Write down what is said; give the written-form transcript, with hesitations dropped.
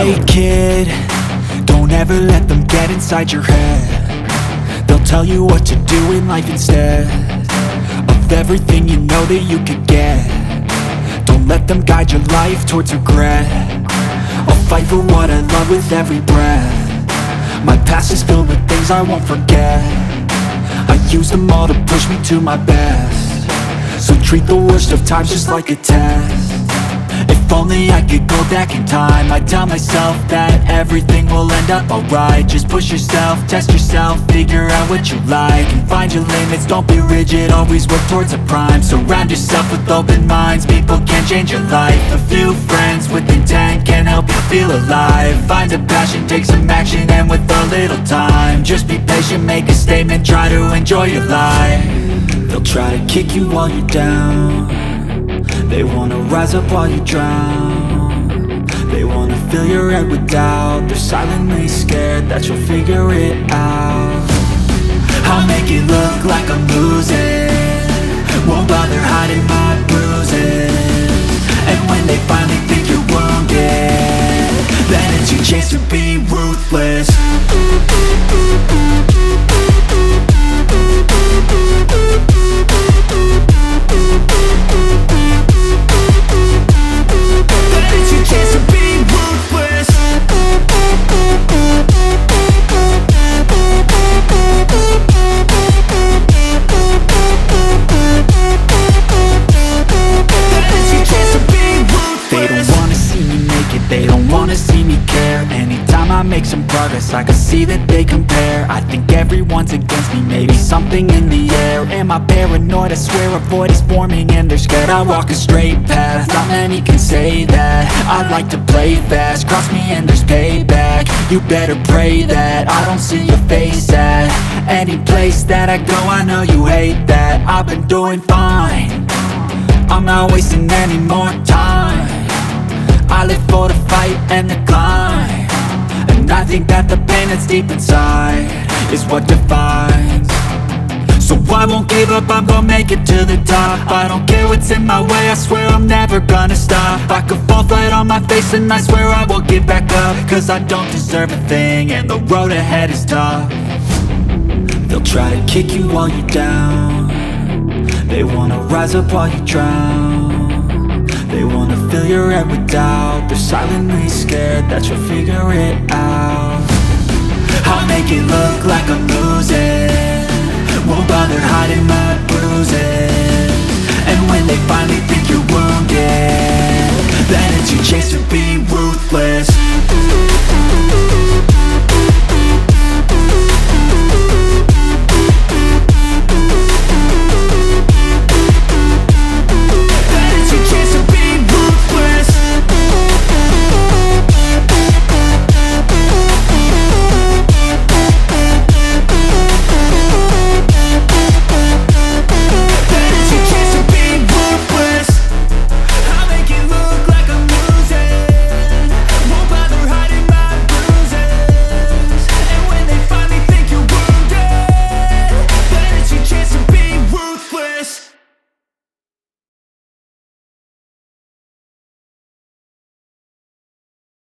Hey kid, don't ever let them get inside your head. They'll tell you what to do in life instead of everything you know that you could get. Don't let them guide your life towards regret. I'll fight for what I love with every breath. My past is filled with things I won't forget. I use them all to push me to my best. So treat the worst of times just like a test. If only I could go back in time, I'd tell myself that everything will end up alright. Just push yourself, test yourself, figure out what you like, and find your limits, don't be rigid, always work towards a prime. Surround yourself with open minds, people can change your life. A few friends with intent can help you feel alive. Find a passion, take some action, and with a little time, just be patient, make a statement, try to enjoy your life. They'll try to kick you while you're down. They wanna rise up while you drown. They wanna fill your head with doubt. They're silently scared that you'll figure it out. I'll make it look like I'm losing, won't bother hiding my bruises. And when they finally think you're wounded, then it's your chance to be ruthless. They don't wanna see me care. Anytime I make some progress, I can see that they compare. I think everyone's against me, maybe something in the air. Am I paranoid? I swear a void is forming and they're scared. I walk a straight path, not many can say that. I like to play fast, cross me and there's payback. You better pray that I don't see your face at any place that I go. I know you hate that. I've been doing fine, I'm not wasting any more time. I live for the fight and the climb, and I think that the pain that's deep inside is what defines. So I won't give up, I'm gonna make it to the top. I don't care what's in my way, I swear I'm never gonna stop. I could fall flat on my face and I swear I won't give back up, cause I don't deserve a thing and the road ahead is tough. They'll try to kick you while you're down. They wanna rise up while you drown. They wanna fill your head with doubt. They're silently scared that you'll figure it out. I'll make it look like I'm losing, won't bother hiding my bruises.